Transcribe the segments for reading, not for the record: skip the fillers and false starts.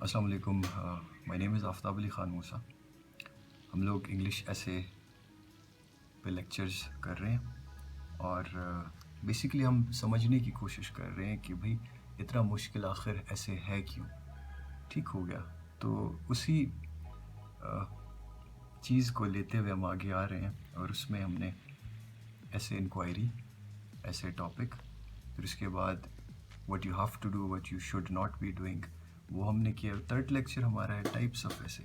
अस्सलाम वालेकुम। My name is Aftab Ali Khan Musa. हम लोग इंग्लिश ऐसे पे लेक्चर्स कर रहे हैं और बेसिकली हम समझने की कोशिश कर रहे हैं कि भाई इतना मुश्किल आखिर ऐसे है क्यों। ठीक हो गया, तो उसी चीज़ को लेते हुए हम आगे आ रहे हैं और उसमें हमने ऐसे इंक्वायरी, ऐसे टॉपिक, फिर उसके बाद what you have to do, what you should not be doing, वो हमने किया। थर्ड लेक्चर हमारा है types of essays,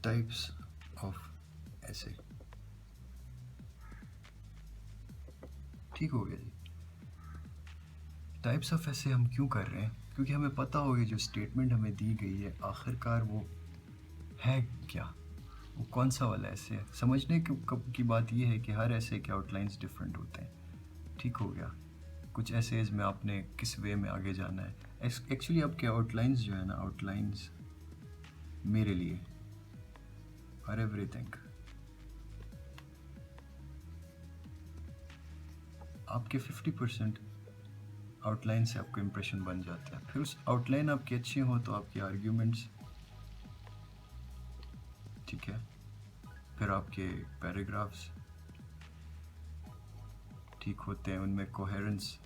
types of essays. ठीक हो गया जी। टाइप्स ऑफ ऐसे हम क्यों कर रहे हैं? क्योंकि हमें पता होगा जो स्टेटमेंट हमें दी गई है आखिरकार वो है क्या, वो कौन सा वाला ऐसे है। समझने की बात ये है कि हर ऐसे के आउटलाइंस डिफरेंट होते हैं। ठीक हो गया। कुछ ऐसेज में आपने किस वे में आगे जाना है। एक्चुअली आपके आउटलाइंस जो है ना, आउटलाइंस मेरे लिए और एवरीथिंग, आपके 50% आउटलाइन से आपको इम्प्रेशन बन जाता है। फिर उस आउटलाइन आपकी अच्छी हो तो आपके आर्ग्यूमेंट्स, ठीक है, फिर आपके पैराग्राफ्स ठीक होते हैं, उनमें कोहेरेंस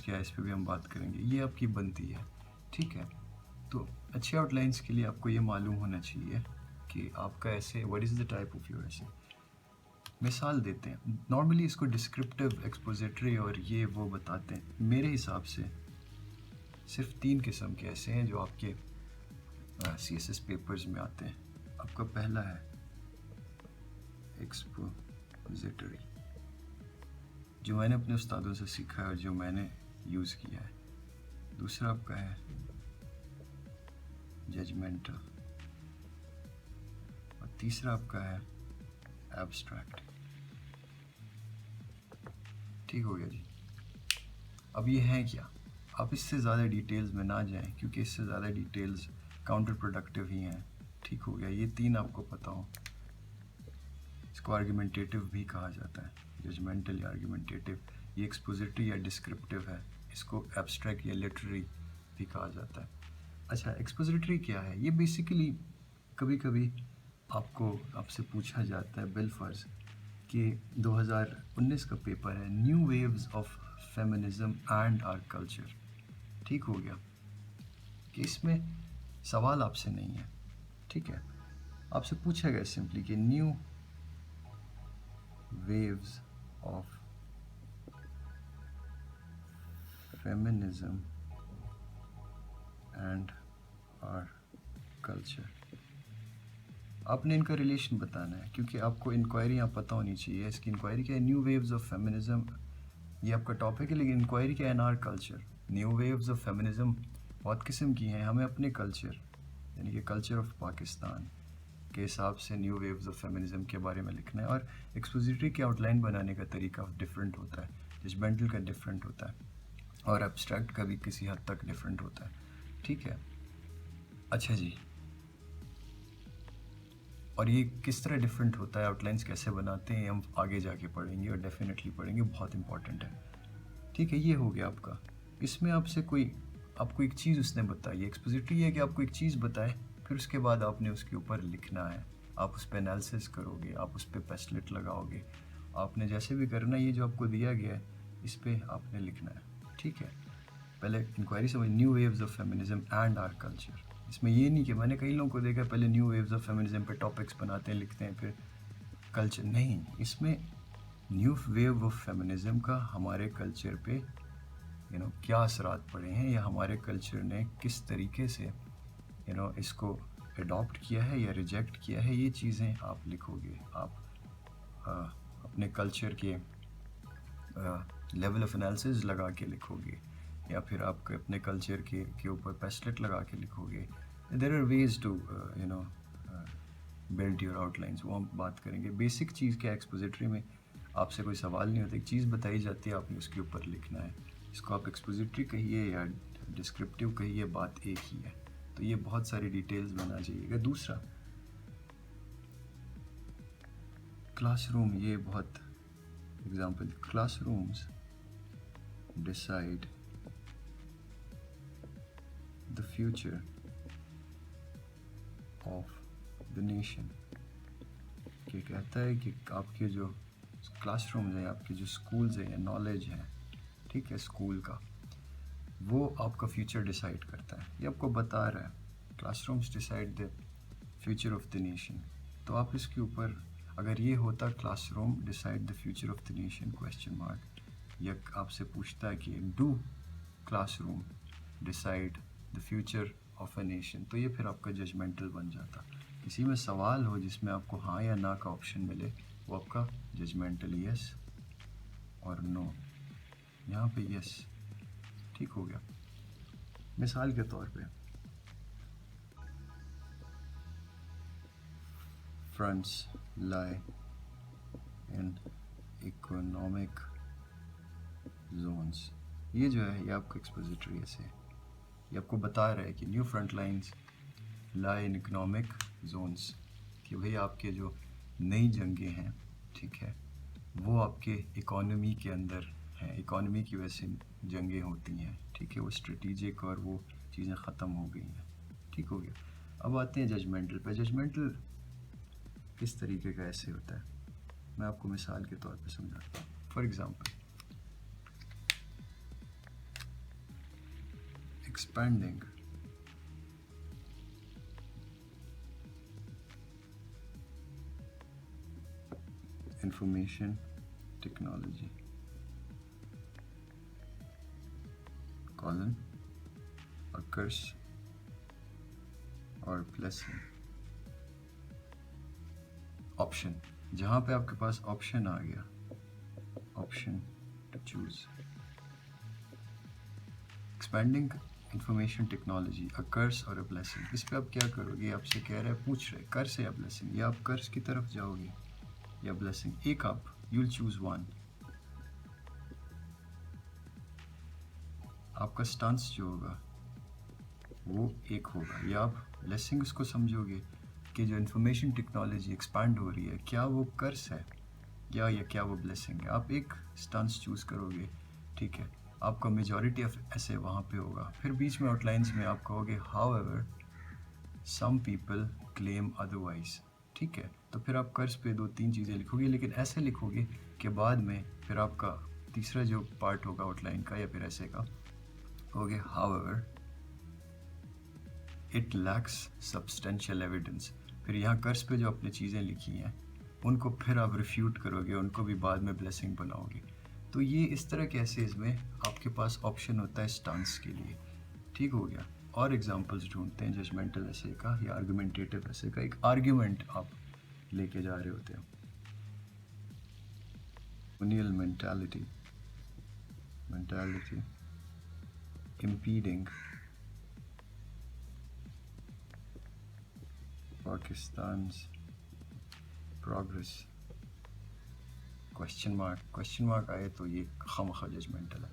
क्या है इस पर भी हम बात करेंगे, ये आपकी बनती है। ठीक है, तो अच्छे आउटलाइंस के लिए आपको ये मालूम होना चाहिए कि आपका ऐसे what is the type of your ऐसे। मिसाल देते हैं, नॉर्मली इसको डिस्क्रिप्टिव, एक्सपोजिटरी और ये वो बताते हैं। मेरे हिसाब से सिर्फ 3 किस्म के ऐसे हैं जो आपके CSS पेपर्स में आते हैं। आपका पहला है एक्सपोजिटरी, जो मैंने अपने उस्तादों से सीखा है और जो मैंने यूज़ किया है। दूसरा आपका है जजमेंटल और तीसरा आपका है एब्स्ट्रैक्ट। ठीक हो गया जी। अब ये है क्या, आप इससे ज़्यादा डिटेल्स में ना जाएं क्योंकि इससे ज़्यादा डिटेल्स काउंटर प्रोडक्टिव ही हैं। ठीक हो गया, ये 3 आपको पता हो। इसको आर्गुमेंटेटिव भी कहा जाता है, जजमेंटल या आर्गुमेंटेटिव। ये एक्सपोजिटरी या डिस्क्रिप्टिव है, इसको एब्स्ट्रैक्ट या लिटरेरी भी कहा जाता है। अच्छा, एक्सपोजिटरी क्या है? ये बेसिकली कभी कभी आपसे पूछा जाता है बिलफर्ज कि 2019 का पेपर है, new waves of feminism and our culture. ठीक हो गया, कि इसमें सवाल आपसे नहीं है, ठीक है, आपसे पूछा गया सिंपली कि new waves of feminism and our culture. आपने इनका रिलेशन बताना है क्योंकि आपको इंक्वायरी यहाँ पता होनी चाहिए। इसकी इंक्वायरी क्या है? न्यू वेव्स ऑफ फेमिनिज्म, ये आपका टॉपिक है, लेकिन इंक्वायरी क्या है? In our culture. New waves of feminism बहुत किस्म की हैं, हमें अपने कल्चर यानी कि कल्चर ऑफ पाकिस्तान के हिसाब से न्यू वेव्स ऑफ फेमिनिज्म के बारे में लिखना है। और एक्सपोजिटरी की आउटलाइन बनाने का तरीका डिफरेंट होता है, जजमेंटल का डिफरेंट होता है और एब्स्ट्रैक्ट का भी किसी हद तक डिफरेंट होता है। ठीक है, अच्छा जी, और ये किस तरह डिफरेंट होता है, आउटलाइंस कैसे बनाते हैं, हम आगे जाके पढ़ेंगे और डेफिनेटली पढ़ेंगे, बहुत इंपॉर्टेंट है। ठीक है, ये हो गया आपका। इसमें आपको एक चीज़ उसने बताई। एक्सपोजिटरी है कि आपको एक चीज़ बताए, फिर उसके बाद आपने उसके ऊपर लिखना है। आप उस पर एनालिसिस करोगे, आप उस पर पेस्टलेट लगाओगे, आपने जैसे भी करना है। ये जो आपको दिया गया है इस पर आपने लिखना है। ठीक है, पहले इंक्वायरी समझ, new waves of feminism and our culture. इसमें ये नहीं कि मैंने कई लोगों को देखा पहले न्यू वेव्स ऑफ फेमिनिज्म पे टॉपिक्स बनाते हैं, लिखते हैं, फिर कल्चर नहीं। इसमें न्यू वेव ऑफ फेमिनिज्म का हमारे कल्चर पे क्या असरात पड़े हैं या हमारे कल्चर ने किस तरीके से इसको अडॉप्ट किया है या रिजेक्ट किया है, ये चीज़ें आप लिखोगे। आप अपने कल्चर के लेवल ऑफ एनालिसिस लगा के लिखोगे या फिर आप अपने कल्चर के ऊपर पेस्टलेट लगा के लिखोगे। There are ways to build your outlines, वो हम बात करेंगे। बेसिक चीज़ क्या, एक्सपोजिटरी में आपसे कोई सवाल नहीं होता, एक चीज़ बताई जाती है, आपने उसके ऊपर लिखना है। इसको आप एक्सपोजिटरी कहिए या डिस्क्रिप्टिव कहिए, बात एक ही है। तो ये बहुत सारी डिटेल्स में आ जाइएगा। दूसरा, क्लासरूम, ये बहुत example, classrooms decide the future of the nation। ये कहता है कि आपके जो क्लासरूम्स हैं, आपके जो स्कूल्स हैं, नॉलेज है, ठीक है, स्कूल का, वो आपका फ्यूचर डिसाइड करता है। ये आपको बता रहा है classrooms decide the future of the nation. तो आप इसके ऊपर अगर ये होता classroom decide the future of the nation question mark, या आपसे पूछता है कि do classroom decide the future of a nation, तो ये फिर आपका जजमेंटल बन जाता। किसी में सवाल हो जिसमें आपको हाँ या ना का ऑप्शन मिले, वो आपका जजमेंटल यस और नो। यहाँ पे यस, ठीक हो गया। मिसाल के तौर पे fronts lie in economic zones। ये जो है ये आपका एक्सपोजिटरी ऐसे है, ये आपको बता रहा है कि new front lines lie in economic zones, कि भाई आपके जो नई जंगें हैं, ठीक है, वो आपके इकोनॉमी के अंदर हैं, इकोनॉमी की वजह से जंगें होती हैं, ठीक है, वो स्ट्रेटेजिक और वो चीज़ें ख़त्म हो गई हैं, ठीक हो गया। अब आते हैं जजमेंटल पे। जजमेंटल किस तरीके का ऐसे होता है, मैं आपको मिसाल के तौर पे समझाता हूँ। For example, expanding information technology colon a curse or blessing। Option, जहाँ पे आपके पास ऑप्शन आ गया, option to choose, expanding information technology a curse और अ ब्लेसिंग। इस पे आप क्या करोगे, आपसे कह रहा है, पूछ रहे कर्स या ब्लेसिंग, या आप कर्स की तरफ जाओगे या ब्लेसिंग, एक आप यू विल चूज वन। आपका स्टांस जो होगा वो एक होगा, या आप ब्लेसिंग उसको समझोगे कि जो इंफॉर्मेशन टेक्नोलॉजी एक्सपैंड हो रही है, क्या वो कर्स है या क्या वो ब्लेसिंग है। आप एक स्टांस चूज़ करोगे, ठीक है, आपका मेजॉरिटी ऑफ ऐसे वहाँ पे होगा। फिर बीच में आउटलाइंस में आप कहोगे however some people claim otherwise, ठीक है। तो फिर आप कर्ज पे 2-3 चीज़ें लिखोगे, लेकिन ऐसे लिखोगे कि बाद में फिर आपका तीसरा जो पार्ट होगा आउटलाइन का या फिर ऐसे का, कहोगे however it lacks substantial evidence. फिर यहाँ कर्ज पे जो आपने चीज़ें लिखी हैं उनको फिर आप रिफ्यूट करोगे, उनको भी बाद में ब्लेसिंग बनाओगे। तो ये इस तरह के ऐसेज में आपके पास ऑप्शन होता है स्टांस के लिए, ठीक हो गया। और एग्जांपल्स ढूंढते हैं जजमेंटल ऐसे का या आर्गुमेंटेटिव ऐसे का। एक आर्ग्यूमेंट आप लेके जा रहे होते हो, colonial mentality impeding Pakistan's progress, question mark आए तो ये खामखा जजमेंटल है।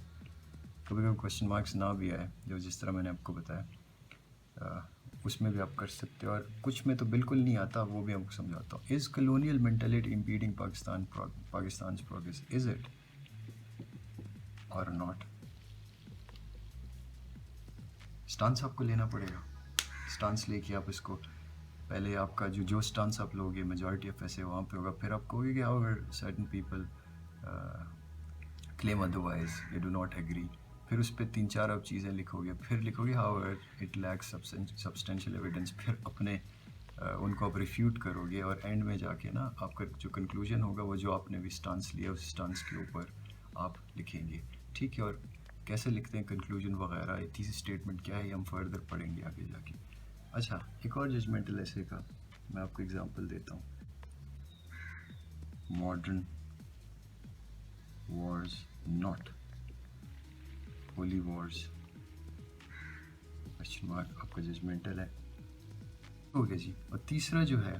कभी कभी क्वेश्चन मार्क्स ना भी आए, जो जिस तरह मैंने आपको बताया, उसमें भी आप कर सकते हो, और कुछ में तो बिल्कुल नहीं आता, वो भी आपको समझाता हूँ। Is colonial mentality impeding Pakistan progress, is it और नॉट। स्टांस आपको लेना पड़ेगा। स्टांस लेके आप इसको, पहले आपका जो स्टांस आप लोगे, मेजॉरिटी ऑफ ऐसे वहाँ पे होगा, फिर आप कहोगे कि however certain people claim otherwise, you do not agree. फिर उस पर 3-4 आप चीज़ें लिखोगे, फिर लिखोगे however it lacks substantial evidence, फिर अपने उनको आप रिफ्यूट करोगे, और एंड में जाके ना आपका जो कंक्लूजन होगा वो जो आपने भी स्टांस लिया उस स्टांस के ऊपर आप लिखेंगे, ठीक है। और कैसे लिखते हैं कंक्लूजन वगैरह, तीसरी स्टेटमेंट क्या है, हम फर्दर पढ़ेंगे आगे जाके। अच्छा, एक और जजमेंटल ऐसे का मैं आपको एग्जांपल देता हूँ। Modern Wars not Holi Wars, question mark आपका जजमेंटल है, हो गया जी। और तीसरा जो है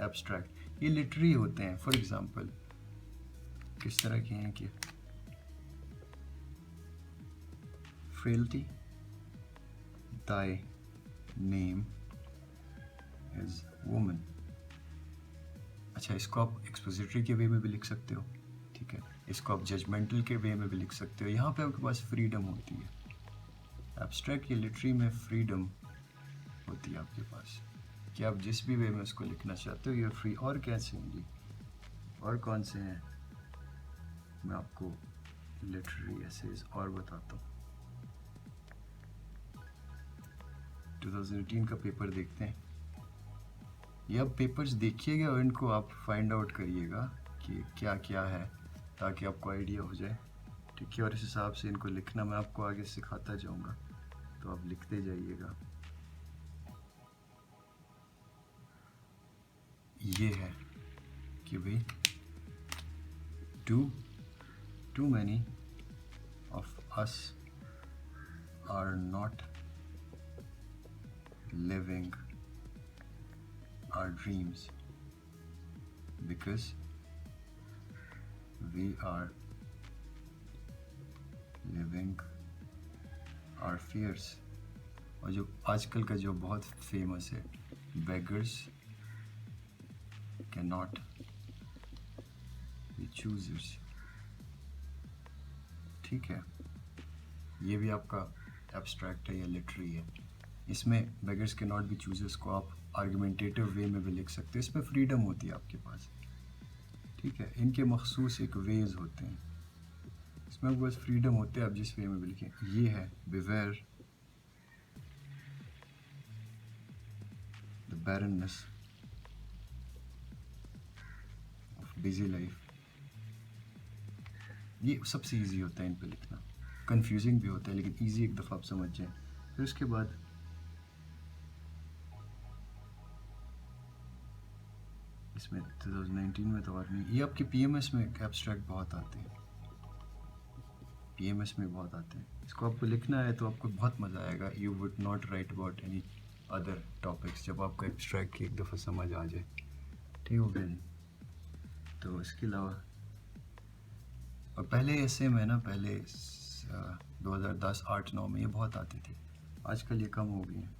एब्स्ट्रैक्ट, ये लिटरी होते हैं। फॉर एग्जांपल किस तरह के हैं कि frailty thy name is woman। अच्छा, इसको आप एक्सपोजिटरी के वे में भी लिख सकते हो, ठीक है। इसको आप जजमेंटल के वे में भी लिख सकते हो। यहाँ पे आपके पास फ्रीडम होती है। एब्स्ट्रैक्ट या लिटरेरी में फ्रीडम होती है आपके पास कि आप जिस भी वे में उसको लिखना चाहते हो ये फ्री। और कैसे हैं जी, और कौन से हैं, मैं आपको लिटरेरी एसेज और बताता हूँ। 2018 का पेपर देखते हैं। ये आप पेपर्स देखिएगा और इनको आप फाइंड आउट करिएगा कि क्या क्या है, ताकि आपको आइडिया हो जाए। ठीक है, और इस हिसाब से इनको लिखना मैं आपको आगे सिखाता जाऊंगा, तो आप लिखते जाइएगा। ये है कि भाई too many of us are not living our dreams because we are living our fears। और जो आजकल का जो बहुत फेमस है, beggars cannot be choosers। ठीक है, ये भी आपका एब्स्ट्रैक्ट है या लिटरेरी है। इसमें beggars cannot be choosers को आप आर्गुमेंटेटिव वे में भी लिख सकते हैं। इसमें फ्रीडम होती है आपके पास। ठीक है, इनके मखसूस एक वेज होते हैं, इसमें आपके पास फ्रीडम होते हैं, आप जिस वे में भी लिखें। ये है beware the barrenness of busy life. ये सबसे इजी होता है इन पे लिखना, कंफ्यूजिंग भी होता है लेकिन इजी एक दफ़ा आप समझ जाएं। फिर उसके बाद इसमें 2019 में तो और नहीं, ये आपके पीएमएस में एब्स्ट्रैक्ट बहुत आते हैं, पीएमएस में बहुत आते हैं। इसको आपको लिखना है तो आपको बहुत मज़ा आएगा। You would not right about any other topics जब आपको एब्स्ट्रैक्ट की एक दफ़ा समझ आ जाए। ठीक हो गया जी। तो इसके अलावा और पहले ऐसे में ना, पहले 2010, 8, 9 में ये बहुत आती थी, आजकल ये कम हो गई हैं।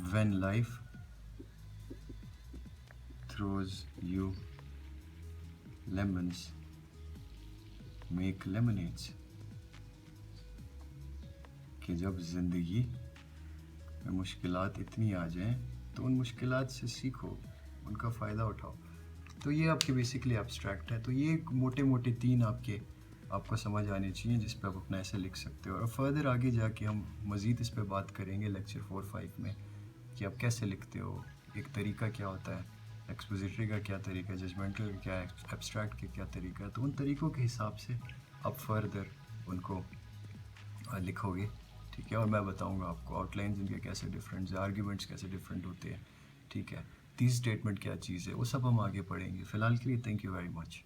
When life throws you lemons, make lemonades। कि जब ज़िंदगी में मुश्किलात इतनी आ जाएं तो उन मुश्किलात से सीखो, उनका फ़ायदा उठाओ। तो ये आपके बेसिकली एब्स्ट्रैक्ट है। तो ये मोटे मोटे 3 आपको समझ आने चाहिए जिस पे आप अपना ऐसे लिख सकते हो। और फर्दर आगे जाके हम मज़ीद इस पे बात करेंगे लेक्चर 4-5 में कि आप कैसे लिखते हो, एक तरीका क्या होता है, एक्सपोजिटरी का क्या तरीका है, जजमेंटल का क्या है, एब्स्ट्रैक्ट का क्या तरीका है। तो उन तरीक़ों के हिसाब से आप फर्दर उनको लिखोगे। ठीक है, और मैं बताऊंगा आपको आउटलाइंस इनके कैसे डिफरेंट है, आर्ग्यूमेंट्स कैसे डिफरेंट होते हैं। ठीक है, तीस स्टेटमेंट क्या चीज़ है, वो सब हम आगे पढ़ेंगे। फ़िलहाल के लिए थैंक यू वेरी मच।